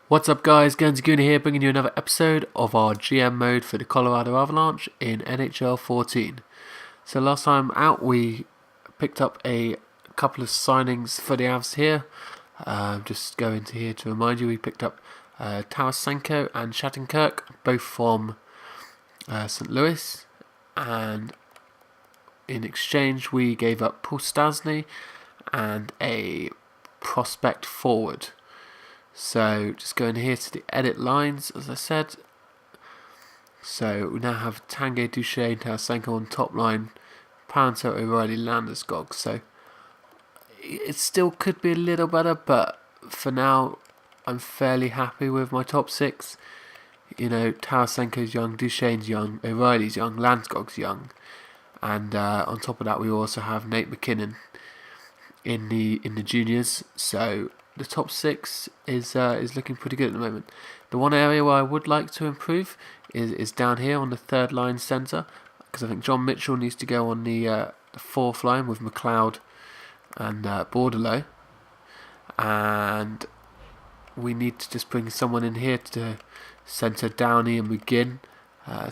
What's up guys, Gunsgoon here bringing you another episode of our GM mode for the Colorado Avalanche in NHL 14. So last time out we picked up a couple of signings for the Avs here. Just going to here to remind you, we picked up Tarasenko and Shattenkirk, both from St. Louis, and in exchange we gave up Paul Stastny and a prospect forward. So just going here to the edit lines, as I said. So we now have Tanguay, Duchesne, Tarasenko on top line, Panto, O'Reilly, Landeskog. So it still could be a little better, but for now I'm fairly happy with my top six. You know, Tarasenko's young, Duchesne's young, O'Reilly's young, Landeskog's young, and on top of that we also have Nate McKinnon in the juniors. So the top six is looking pretty good at the moment. The one area where I would like to improve is down here on the third line centre, because I think John Mitchell needs to go on the fourth line with McLeod and Bordelot, and we need to just bring someone in here to centre Downey and McGinn,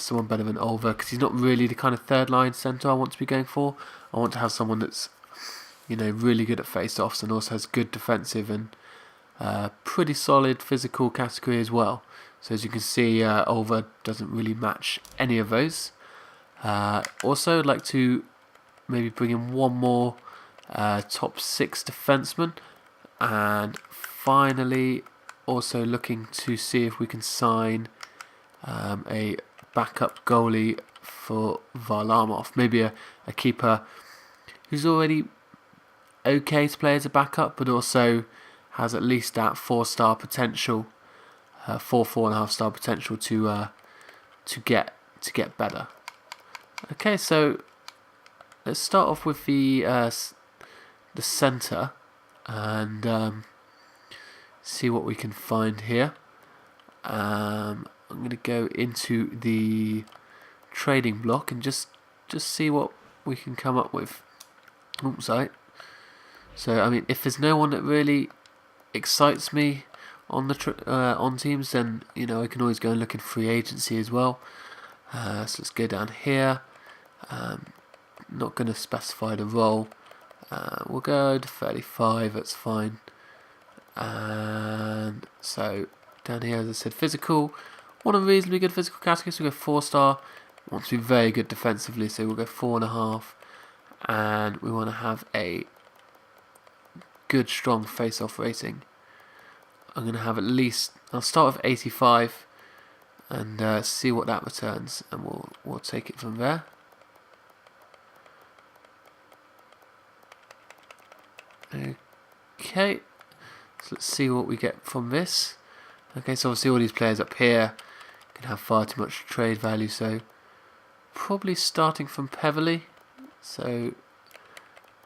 someone better than Olver, because he's not really the kind of third line centre I want to be going for. I want to have someone that's, you know, really good at face-offs and also has good defensive and pretty solid physical category as well. So as you can see, Olver doesn't really match any of those. Also, I'd like to maybe bring in one more top six defenseman, and finally also looking to see if we can sign a backup goalie for Varlamov. Maybe a keeper who's already okay to play as a backup, but also has at least that 4-star potential, 4.5 star potential to get better. Okay, so let's start off with the centre and see what we can find here. I'm going to go into the trading block and just see what we can come up with. Oops, sorry. So I mean, if there's no one that really excites me on the on teams, then you know I can always go and look in free agency as well. So let's go down here. Not going to specify the role. We'll go to 35. That's fine. And so down here, as I said, physical. Want a reasonably good physical category, so we'll go 4-star. Want to be very good defensively, so we'll go 4.5. And we want to have a good strong face-off rating. I'm going to have at least, I'll start with 85 and see what that returns, and we'll take it from there. Okay, so let's see what we get from this. Okay, so obviously all these players up here can have far too much trade value, so probably starting from Peverley. So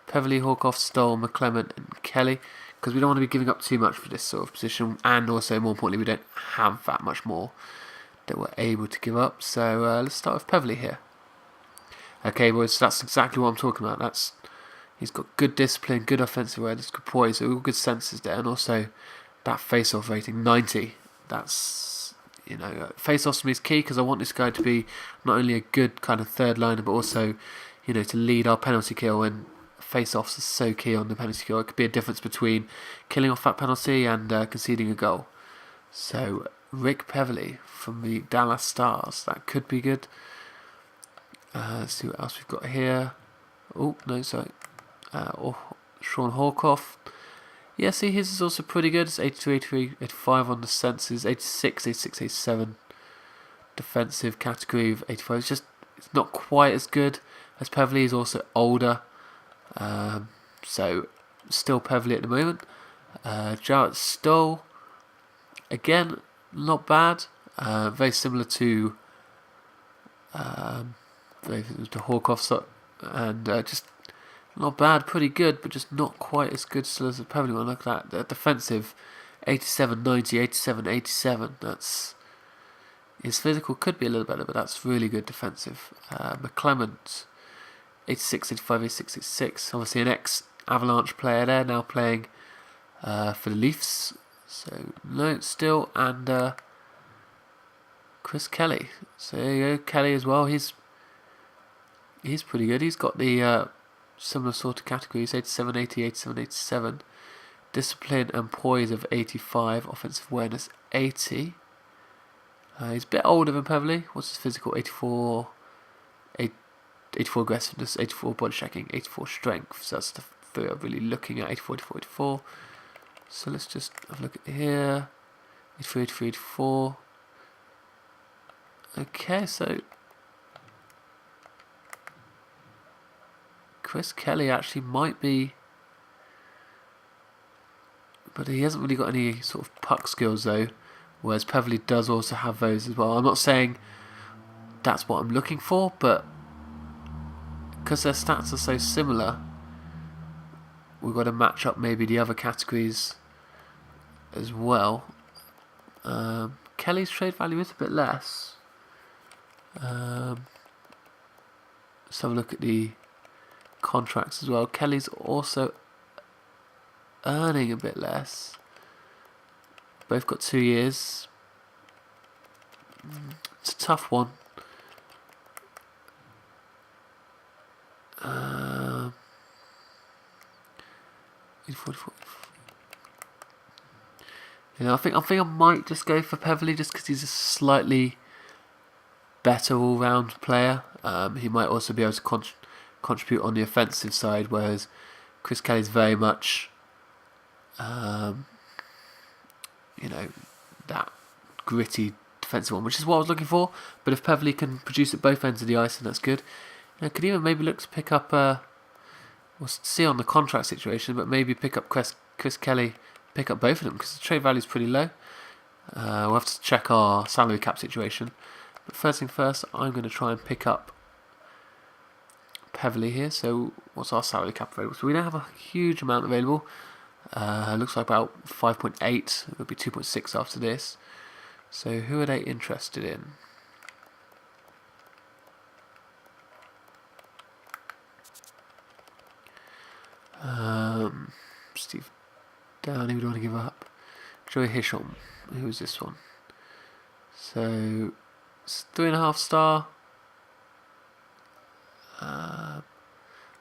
Peverley, Horkoff, Stoll, McClement and Kelly, because we don't want to be giving up too much for this sort of position, and also more importantly we don't have that much more that we're able to give up. So let's start with Peverley here. Okay, boys, that's exactly what I'm talking about. He's got good discipline, good offensive awareness, good poise, all good senses there, and also that face-off rating 90. That's, you know, face-offs to me is key, because I want this guy to be not only a good kind of third liner, but also, you know, to lead our penalty kill. And face-offs are so key on the penalty kill. It could be a difference between killing off that penalty and conceding a goal. So Rick Peverley from the Dallas Stars, that could be good. Let's see what else we've got here. Oh no, sorry. Sean Horkoff. Yeah, see, his is also pretty good. It's 82, 83, 85 on the senses, 86, 86, 87 defensive category of 85. It's not quite as good as Peverley. He's also older. So still Peverley at the moment. Jarrett Stoll, again, not bad. Very similar to Horkoff, and just not bad, pretty good, but just not quite as good still as the Peverley one. Look at that, defensive, 87, 90, 87, 87. That's, his physical could be a little better, but that's really good defensive. McClement, 86, 85, 86, 86. Obviously an ex-Avalanche player there, now playing for the Leafs. So no, still and Chris Kelly. So there you go, Kelly as well. He's pretty good. He's got the similar sort of categories: 87, 88, 87, 87. Discipline and poise of 85. Offensive awareness 80. He's a bit older than Pevley. What's his physical? 84. 84 aggressiveness, 84 body checking, 84 strength. So that's the three I'm really looking at. 84, 84, 84. So let's just have a look at here. 83, 83, 84. Okay, so Chris Kelly actually might be, but he hasn't really got any sort of puck skills though, whereas Pevley does also have those as well. I'm not saying that's what I'm looking for, but because their stats are so similar, we've got to match up maybe the other categories as well. Kelly's trade value is a bit less. Let's have a look at the contracts as well. Kelly's also earning a bit less. Both got 2 years. It's a tough one. I think I might just go for Pevley just because he's a slightly better all-round player. He might also be able to contribute on the offensive side, whereas Chris Kelly's very much, that gritty defensive one, which is what I was looking for. But if Pevley can produce at both ends of the ice, then that's good. Could even maybe look to pick up, we'll see on the contract situation, but maybe pick up Chris Kelly, pick up both of them because the trade value is pretty low. We'll have to check our salary cap situation. But first thing first, I'm going to try and pick up Pevley here. So what's our salary cap available? So we don't have a huge amount available. Looks like about 5.8. It would be 2.6 after this. So who are they interested in? Steve Downey, we don't want to give up. Joey Hisham, who's this one? So it's 3.5 star. I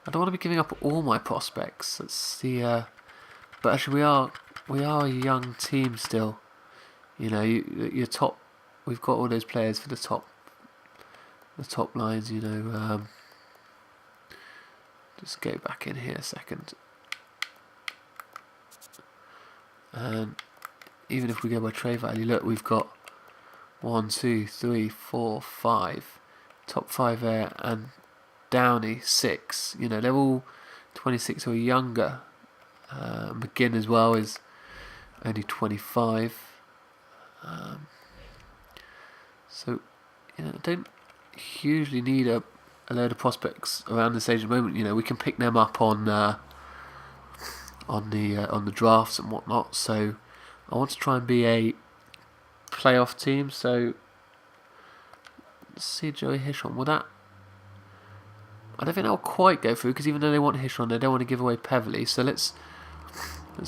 don't want to be giving up all my prospects. That's the. But actually, we are a young team still. Your top. We've got all those players for the top lines. Just go back in here a second. And even if we go by trade value, look, we've got 1, 2, 3, 4, 5, top 5 there, and Downey 6. They're all 26 or younger. McGinn as well is only 25. So I don't hugely need a load of prospects around this age at the moment. We can pick them up on the drafts and whatnot. So I want to try and be a playoff team. So let's see Joey Hishon. Will that? I don't think that'll quite go through because even though they want Hishon, they don't want to give away Pevley. So let's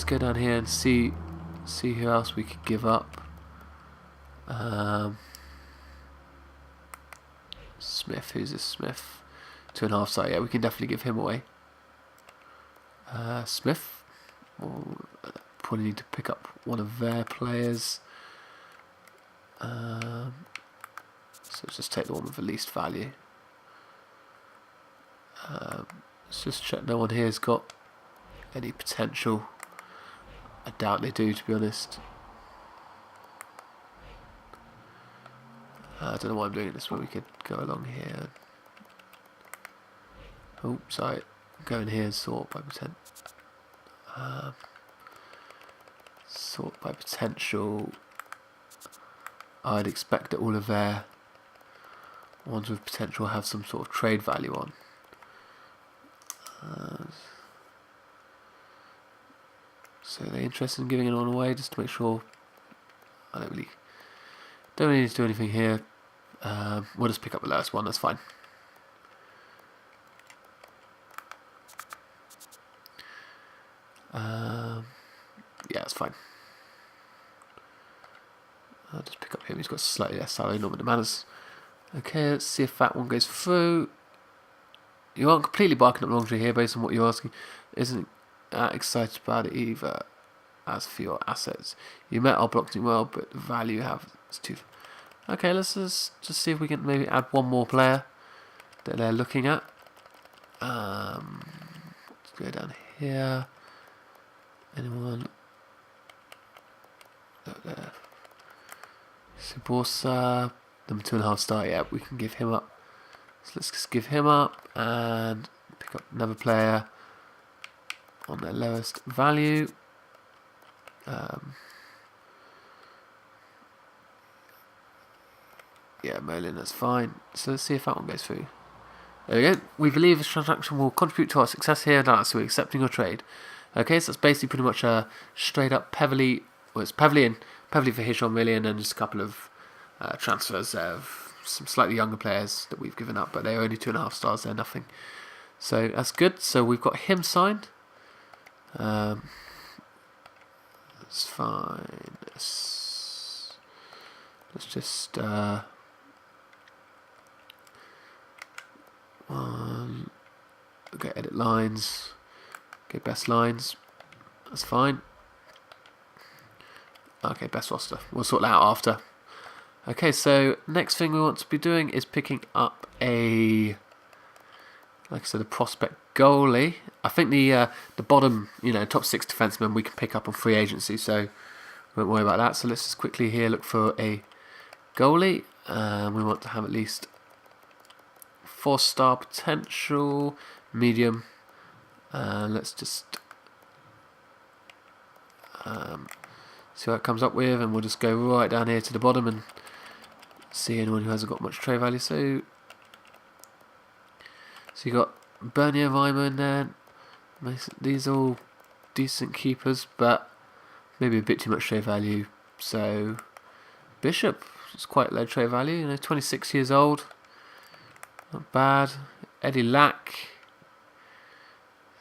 go down here and see who else we could give up. Smith, who's this Smith? 2.5 star. Yeah, we can definitely give him away. Smith. We'll probably need to pick up one of their players. So let's just take the one with the least value. Let's just check no one here has got any potential. I doubt they do, to be honest. I don't know why I'm doing this, but we could go along here. Oh, sorry. Go in here and sort by potential. Sort by potential. I'd expect that all of their ones with potential have some sort of trade value on. So they're interested in giving it on away just to make sure. I don't really need to do anything here. We'll just pick up the lowest one, that's fine. Yeah, that's fine. I'll just pick up him. He's got slightly less salary, not that it matters. Okay, let's see if that one goes through. You aren't completely barking up the wrong tree here based on what you're asking. Isn't excited about it either. As for your assets, you met our blocking well, but the value you have is too. Okay, let's just see if we can maybe add one more player that they're looking at. Let's go down here. Anyone? There. Suborsa, number 2.5 star. Yeah, we can give him up. So let's just give him up and pick up another player on their lowest value. Yeah, Merlin, that's fine. So let's see if that one goes through. There we go. We believe this transaction will contribute to our success here, and so we're accepting your trade. Okay, so that's basically pretty much a straight up Peverley. Well, it's Peverley for Hitchon really, and then just a couple of transfers of some slightly younger players that we've given up, but they're only 2.5 stars. They're nothing. So that's good. So we've got him signed. That's fine. Let's just okay, edit lines. Okay, best lines. That's fine. Okay, best roster. We'll sort that out after. Okay, so next thing we want to be doing is picking up like I said, a prospect goalie. I think the bottom, top 6 defensemen we can pick up on free agency, so we won't worry about that. So let's just quickly here look for a goalie. We want to have at least 4-star potential, medium. Let's just see what it comes up with, and we'll just go right down here to the bottom and see anyone who hasn't got much trade value. So you got Bernier, Reimer in there. These are all decent keepers, but maybe a bit too much trade value. So Bishop is quite low trade value, 26 years old. Not bad. Eddie Lack.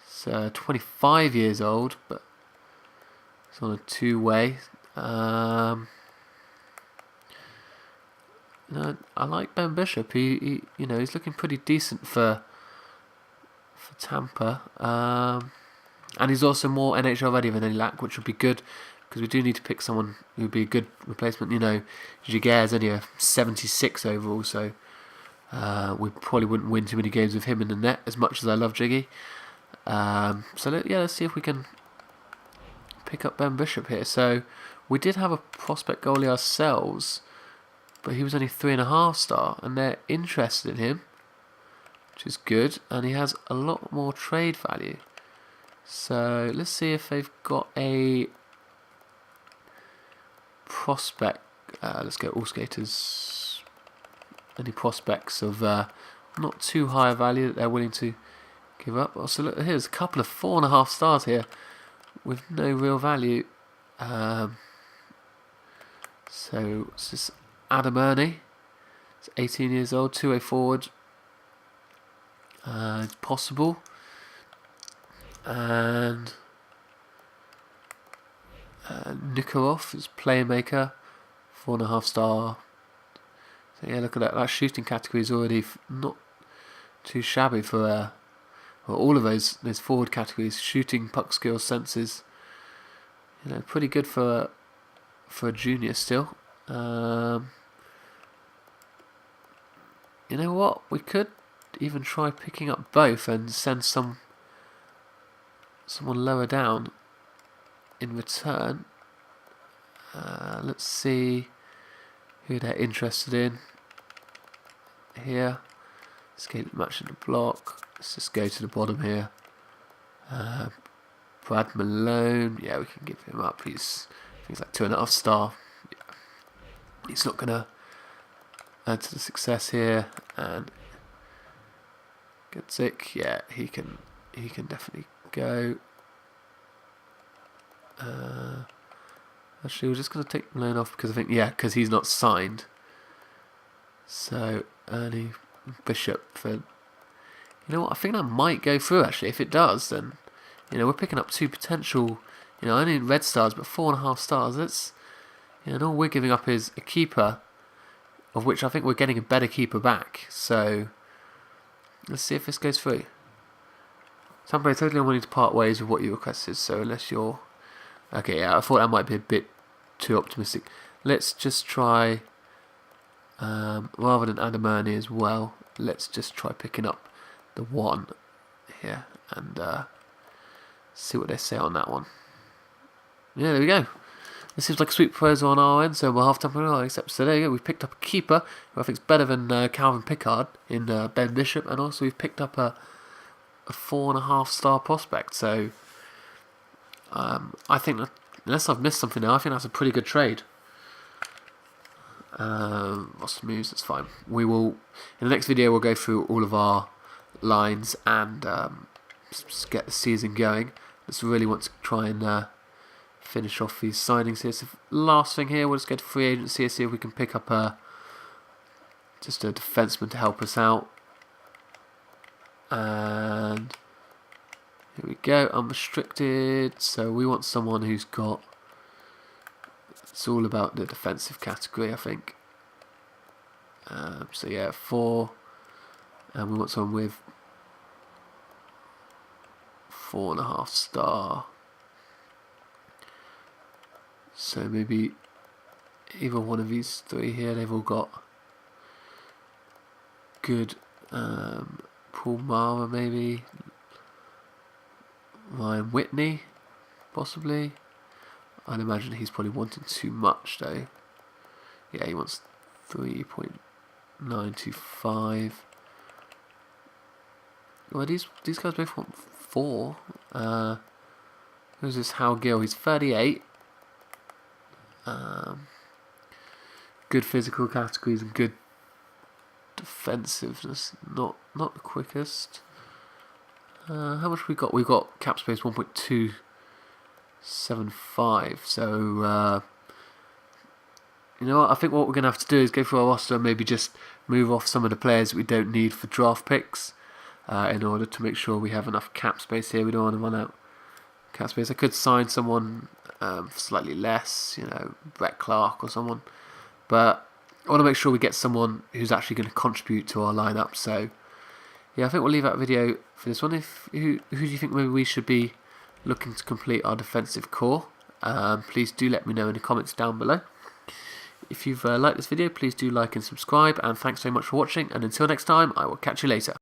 It's 25 years old, but it's on a 2-way. I like Ben Bishop. He's looking pretty decent for Tampa. And he's also more NHL ready than Eddie Lack, which would be good because we do need to pick someone who would be a good replacement. Giguère's only a 76 overall, so we probably wouldn't win too many games with him in the net as much as I love Jiggy. Let's see if we can pick up Ben Bishop here. So we did have a prospect goalie ourselves, but he was only 3.5 star, and they're interested in him, which is good, and he has a lot more trade value. So let's see if they've got a prospect. Let's go all skaters. Any prospects of not too high a value that they're willing to give up. Also, look, here's a couple of 4.5 stars here with no real value. So it's just Adam Ernie. He's 18 years old, 2-way forward. It's possible. And Nikorov is playmaker, 4.5 star. So yeah, look at that. That shooting category is already not too shabby for all of those forward categories. Shooting, puck skills, senses. Pretty good for a junior still. You know what? We could even try picking up both and send someone lower down in return. Let's see who they're interested in here. Skate match in the block. Let's just go to the bottom here. Brad Malone. Yeah, we can give him up. He's like 2.5 star. Yeah. He's not gonna add to the success here. And Gutzik, yeah, he can definitely go. Actually, we're just going to take Malone off because because he's not signed. So Ernie Bishop for. You know what? I think that might go through. Actually, if it does, then we're picking up 2 potential. Only red stars, but 4.5 stars. That's Yeah, and all we're giving up is a keeper, of which I think we're getting a better keeper back. So let's see if this goes through. Somebody totally unwilling to part ways with what you requested. So unless you're okay, yeah, I thought that might be a bit too optimistic. Let's just try, rather than Adamani as well, let's just try picking up the 1 here and see what they say on that one. Yeah, there we go. This seems like a sweet proposal on our end, so we'll have to accept. So there you go, we've picked up a keeper who I think is better than Calvin Pickard in Ben Bishop, and also we've picked up a 4.5-star prospect. So I think that, unless I've missed something now, I think that's a pretty good trade. Lost moves, that's fine. We will, in the next video, we'll go through all of our lines and just get the season going. Just really want to try and finish off these signings here. So last thing here, we'll just go to free agency and see if we can pick up just a defenseman to help us out. And here we go, unrestricted. So we want someone who's got, it's all about the defensive category, I think. So yeah, 4, and we want someone with 4.5 star. So maybe either one of these 3 here, they've all got good. Paul Mara maybe, Ryan Whitney possibly. I'd imagine he's probably wanting too much though. Yeah, he wants 3.925. Well, these guys both want 4. Who's this Hal Gill? He's 38. Good physical categories and good defensiveness. Not the quickest. How much we got? We got cap space 1.275. So you know what? I think what we're gonna have to do is go through our roster and maybe just move off some of the players we don't need for draft picks, in order to make sure we have enough cap space here. We don't want to run out cap space. I could sign someone for slightly less, you know, Brett Clark or someone, but I want to make sure we get someone who's actually going to contribute to our lineup. So yeah, I think we'll leave that video for this one. Who do you think maybe we should be looking to complete our defensive core? Please do let me know in the comments down below. If you've liked this video, please do like and subscribe, and thanks so much for watching, and until next time, I will catch you later.